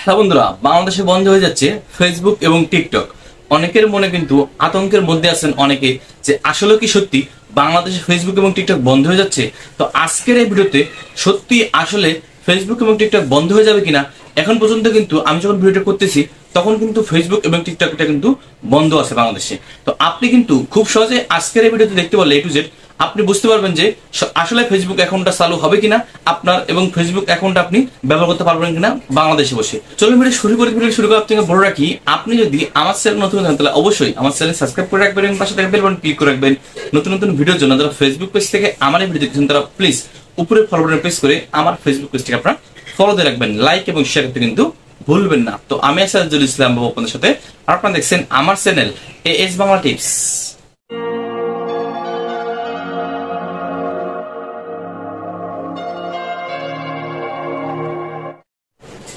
হ্যাঁ বন্ধুরা, বাংলাদেশে বন্ধ হয়ে যাচ্ছে ফেসবুক এবং টিকটক। অনেকের মনে কিন্তু আতঙ্কের মধ্যে আছেন অনেকে, যে আসলে কি সত্যি বাংলাদেশে ফেসবুক এবং টিকটক বন্ধ হয়ে যাচ্ছে। তো আজকের এই ভিডিওতে সত্যি আসলে ফেসবুক এবং টিকটক বন্ধ হয়ে যাবে কিনা। এখন পর্যন্ত কিন্তু আমি যখন ভিডিওটা করতেছি তখন কিন্তু ফেসবুক এবং টিকটক এটা কিন্তু বন্ধ আছে বাংলাদেশে। তো আপনি কিন্তু খুব সহজে আজকের এই ভিডিওতে দেখতে পারলে A to Z আপনি বুঝতে পারবেন যে আসলে ফেসবুক অ্যাকাউন্টটা চালু হবে কিনা আপনার, এবং ফেসবুক অ্যাকাউন্ট আপনি ব্যবহার করতে পারবেন কিনা বাংলাদেশে বসে। চলুন ভিডিও শুরু করে আপনাকে বলে রাখি, আপনি যদি আমার চ্যানেল নতুন হন তাহলে অবশ্যই আমার চ্যানেল সাবস্ক্রাইব করে রাখবেন এবং পাশে থাকা বেল বাটন ক্লিক করে রাখবেন। নতুন নতুন ভিডিওর জন্য যারা ফেসবুক পেজ থেকে আমার এই ভিডিও দেখছেন তারা প্লিজ উপরে ফলো বাটনে প্রেস করে আমার ফেসবুক পেজটাকে আপনারা ফলো দিয়ে রাখবেন, লাইক এবং শেয়ার করতে কিন্তু ভুলবেন না। তো আমি আসাদুল ইসলাম বাবু আপনাদের সাথে, আপনারা দেখছেন আমার চ্যানেল AS বাংলা টিপস।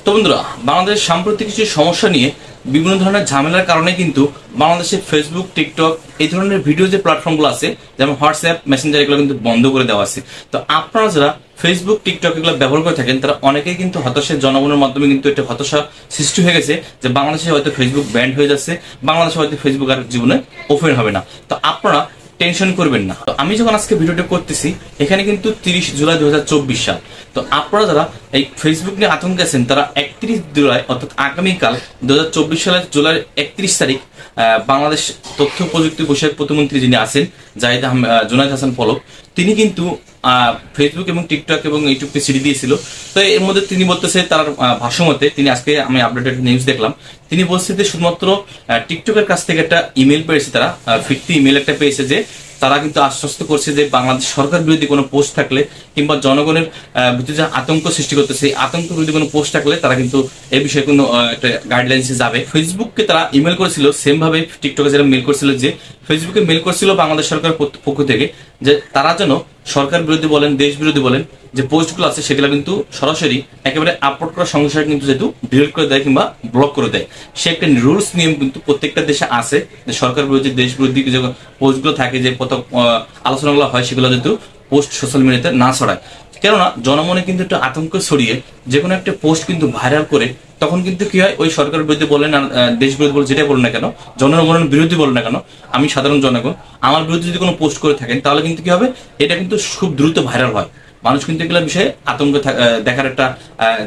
তো বন্ধুরা, বাংলাদেশের সাম্প্রতিক কিছু সমস্যা নিয়ে বিভিন্ন ধরনের ঝামেলার কারণে কিন্তু বাংলাদেশে ফেসবুক, টিকটক এই ধরনের ভিডিও যে প্ল্যাটফর্মগুলো আছে যেমন হোয়াটসঅ্যাপ, মেসেঞ্জার এগুলো কিন্তু বন্ধ করে দেওয়া আছে। তো আপনারা যারা ফেসবুক, টিকটক এগুলো ব্যবহার করে থাকেন তারা অনেকেই কিন্তু হতাশার জনগণের মাধ্যমে কিন্তু একটা হতাশা সৃষ্টি হয়ে গেছে যে বাংলাদেশে হয়তো ফেসবুক ব্যান্ড হয়ে যাচ্ছে, বাংলাদেশে হয়তো ফেসবুক আর জীবনে ওপেন হবে না। তো আপনারা টেনশন করবেন না। তো আমি যখন আজকে ভিডিওটা করতেছি এখানে কিন্তু 30 জুলাই 2024 সাল। তো আপনারা যারা এই ফেসবুক নিয়ে আতঙ্কে আছেন তারা 31 জুলাই অর্থাৎ আগামীকাল 2024 সালের জুলাই 31 তারিখ বাংলাদেশ তথ্য প্রযুক্তি বিষয়ক প্রতিমন্ত্রী যিনি আছেন জুনায়েদ হাসান পলক, তিনি কিন্তু ফেসবুক এবং টিকটক এবং ইউটিউবকে চিঠি দিয়েছিল। তো এর মধ্যে তিনি বলতেছে তার ভাষ্যমতে, তিনি আজকে আমি আপডেটেড নিউজ দেখলাম, তিনি বলছে যে শুধুমাত্র টিকটকের কাছ থেকে একটা ইমেল পেয়েছে, তারা ফিরতি ইমেল একটা পেয়েছে যে তারা কিন্তু আশ্বস্ত করছে যে বাংলাদেশ সরকার বিরোধী কোনো পোস্ট থাকলে কিংবা জনগণের ভিতরে যে আতঙ্ক সৃষ্টি করতেছে এই আতঙ্ক বিরোধী কোনো পোস্ট থাকলে তারা কিন্তু এই বিষয়ে কোনো একটা গাইডলাইন্সে যাবে। ফেসবুককে তারা ইমেল করেছিল, সেম ভাবে টিকটকে যারা মেল করেছিল, যে ফেসবুকে মেল করেছিল বাংলাদেশ সরকার পক্ষ থেকে যে তারা যেন সরকার বিরোধী বলেন, দেশ বিরোধী বলেন যে পোস্টগুলো আছে সেগুলো কিন্তু সরাসরি একেবারে আপলোড করার সঙ্গে সঙ্গে কিন্তু যেহেতু ডিলিট করে দেয় কিংবা ব্লক করে দেয়, সে একটা রুলস নিয়ম কিন্তু প্রত্যেকটা দেশে আছে যে সরকার বিরোধী, দেশ বিরোধী যে পোস্টগুলো থাকে, যে কত আলোচনাগুলো হয় সেগুলো যেহেতু পোস্ট সোশ্যাল মিডিয়াতে না ছড়ায়। কেননা জনমনে কিন্তু একটা আতঙ্ক ছড়িয়ে যে কোনো একটা পোস্ট কিন্তু ভাইরাল করে তখন কিন্তু কি হয়, ওই সরকার বিরোধী বলেন আর দেশ বিরোধী বলে যেটা বলেন না কেন, জনগণের বিরোধী বলেন না কেন, আমি সাধারণ জনগণ আমার বিরুদ্ধে যদি কোনো পোস্ট করে থাকেন তাহলে কিন্তু কি হবে, এটা কিন্তু খুব দ্রুত ভাইরাল হয়। মানুষ কিন্তু এগুলো বিষয়ে আতঙ্ক দেখার একটা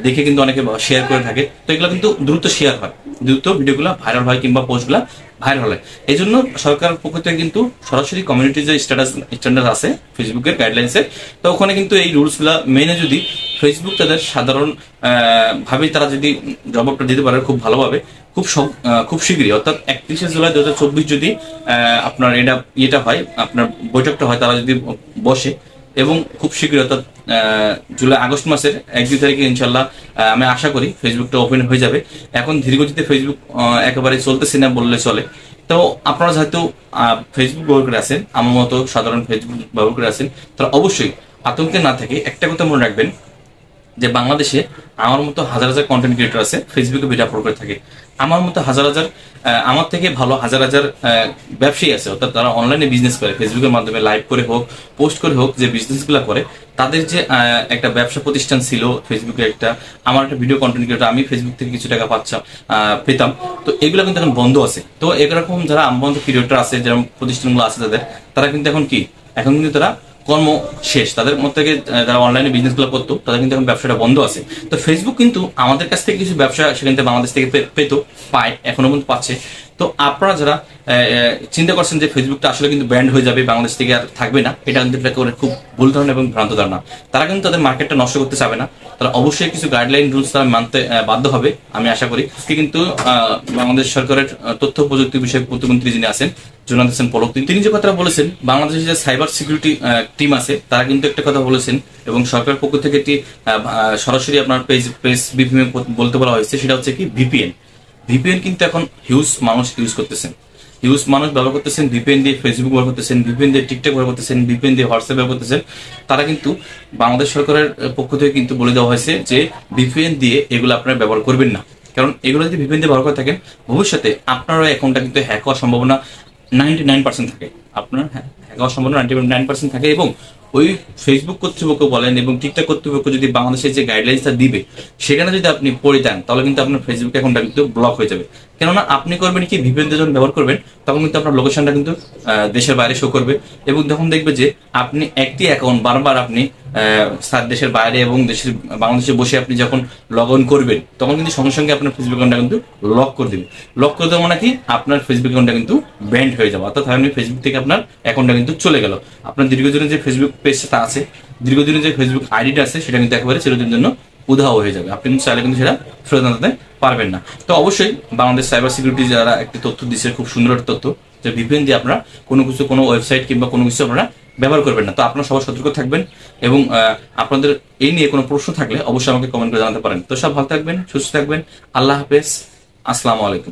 দেখে কিন্তু অনেকে শেয়ার করে থাকে। তো এগুলো কিন্তু দ্রুত শেয়ার হয়, দ্রুত ভিডিওগুলো ভাইরাল হয় কিংবা পোস্টগুলো ভাইরাল হয়। এই জন্য সরকারের পক্ষ থেকে কিন্তু সরাসরি কমিউনিটি যে স্ট্যান্ডার্ড আছে ফেসবুকের গাইডলাইন্সে, তো ওখানে কিন্তু এই রুলসগুলো মেনে যদি ফেসবুক তাদের সাধারণ ভাবে তারা যদি জবাবটা দিতে পারে খুব ভালোভাবে, খুব শীঘ্রই অর্থাৎ 31 জুলাই 2024 যদি আপনার এটা হয়, আপনার বৈঠকটা হয়, তারা যদি বসে এবং খুব শীঘ্রই অর্থাৎ আগস্ট মাসের 1-2 তারিখে ইনশাল্লাহ আমি আশা করি ফেসবুকটা ওপেন হয়ে যাবে। এখন ধীরগতিতে ফেসবুক একেবারে চলতেছে না বললে চলে। তো আপনারা যেহেতু ফেসবুক ব্যবহার করে আছেন, আমার মতো সাধারণ ফেসবুক ব্যবহার করে আছেন, তারা অবশ্যই আতঙ্কে না থাকে একটা কথা মনে রাখবেন যে বাংলাদেশে আমার মতো হাজার হাজার কন্টেন্ট ক্রিয়েটর আছে ফেসবুকে ভিডিও আপলোড করে থাকে, আমার মতো হাজার হাজার আমার থেকে ভালো হাজার হাজার ব্যবসায়ী আছে, অর্থাৎ তারা অনলাইনে বিজনেস করে ফেসবুকের মাধ্যমে লাইভ করে হোক, পোস্ট করে হোক, যে বিজনেসগুলো করে তাদের যে একটা ব্যবসা প্রতিষ্ঠান ছিল ফেসবুকে, আমার একটা ভিডিও কন্টেন্ট ক্রিয়েটর, আমি ফেসবুক থেকে কিছু টাকা পেতাম, তো এগুলো কিন্তু এখন বন্ধ আছে। তো এরকম যারা আমবন্ধ ক্রিয়েটর আছে, যেরকম প্রতিষ্ঠানগুলো আছে তারা কিন্তু এখন কিন্তু তারা কর্ম শেষ, তাদের মধ্যে থেকে যারা অনলাইনে বিজনেস গুলো করতো তাদের কিন্তু এখন ব্যবসাটা বন্ধ আছে। তো ফেসবুক কিন্তু আমাদের কাছ থেকে কিছু ব্যবসা সেখান থেকে বাংলাদেশ থেকে পায়, এখনো পর্যন্ত পাচ্ছে। তো আপনারা যারা চিন্তা করছেন যে ফেসবুকটা আসলে কিন্তু ব্যান্ড হয়ে যাবে, বাংলাদেশ থেকে আর থাকবে না, এটা কিন্তু খুব ভুল ধারণা এবং ভ্রান্ত ধারণা। তারা কিন্তু তাদের মার্কেটটা নষ্ট করতে চাবে না, তারা অবশ্যই কিছু গাইডলাইন রুলস তারা মানতে বাধ্য হবে আমি আশা করি। কিন্তু বাংলাদেশ সরকারের তথ্য প্রযুক্তি বিষয়ক প্রতিমন্ত্রী যিনি আছেন জুনায়েদ হাসান পলক, তিনি যে কথা বলেছেন, বাংলাদেশের যে সাইবার সিকিউরিটি টিম আছে তারা কিন্তু একটা কথা বলেছেন এবং সরকারের পক্ষ থেকে একটি সরাসরি আপনার পেজ বিভিএম বলতে বলা হয়েছে, সেটা হচ্ছে কি ভিপিএন কিন্তু এখন হিউজ মানুষ ব্যবহার করতেছেন, ভিপিএন দিয়ে ফেসবুক ব্যবহার করতেছেন, ভিপিএন দিয়ে টিকটক ব্যবহার করতেছেন, ভিপিএন দিয়ে হোয়াটসঅ্যাপ ব্যবহার করতেছেন। তারা কিন্তু বাংলাদেশ সরকারের পক্ষ থেকে কিন্তু বলে দেওয়া হয়েছে যে ভিপিএন দিয়ে এগুলো আপনারা ব্যবহার করবেন না, কারণ এগুলো যদি ভিপিএন দিয়ে ব্যবহার করে থাকেন ভবিষ্যতে আপনারও অ্যাকাউন্টটা কিন্তু হ্যাক হওয়ার সম্ভাবনা 99% থাকে, আপনার হ্যাক হওয়ার সম্ভাবনা 99% থাকে এবং ওই ফেসবুক কর্তৃপক্ষ বলেন এবং টিকটক কর্তৃপক্ষ যদি বাংলাদেশের যে গাইডলাইন্সটা দিবে সেখানে যদি আপনি পড়ে দেন তাহলে কিন্তু আপনার ফেসবুক অ্যাকাউন্টটা কিন্তু ব্লক হয়ে যাবে। কেননা আপনি করবেন কি, VPN যখন ব্যবহার করবেন তখন কিন্তু আপনার লোকেশনটা কিন্তু দেশের বাইরে শো করবে এবং তখন দেখবে যে আপনি একটি অ্যাকাউন্ট বারবার আপনি দেশের বাইরে এবং বাংলাদেশে বসে আপনি যখন লগ ইন করবেন তখন কিন্তু সঙ্গে সঙ্গে আপনার ফেসবুক অ্যাকাউন্টটা কিন্তু লক করে দেবে। লক করে দেবো নাকি আপনার ফেসবুক অ্যাকাউন্টটা কিন্তু ব্যান্ড হয়ে যাবে, অর্থাৎ আপনি ফেসবুক থেকে আপনার অ্যাকাউন্টটা কিন্তু চলে গেল। আপনার দীর্ঘদিনের যে ফেসবুক পেজটা আছে, দীর্ঘদিনের যে ফেসবুক আইডিটা আছে সেটা কিন্তু একেবারে চিরদিনের জন্য উধাও হয়ে যাবে। আপনি কিন্তু চাইলে কিন্তু সেটা ফেরত আনতে পারবেন না। তো অবশ্যই বাংলাদেশ সাইবার সিকিউরিটি যারা একটি তথ্য দিচ্ছে, খুব সুন্দর একটা তথ্য, যে VPN দিয়ে আপনারা কোনো ওয়েবসাইট কিংবা কোনো কিছু আপনারা ব্যবহার করবেন না। তো আপনারা সবাই সতর্ক থাকবেন এবং আপনাদের এই নিয়ে কোনো প্রশ্ন থাকলে অবশ্যই আমাকে কমেন্ট করে জানাতে পারেন। তো সব ভালো থাকবেন, সুস্থ থাকবেন। আল্লাহ হাফেজ, আসসালামু আলাইকুম।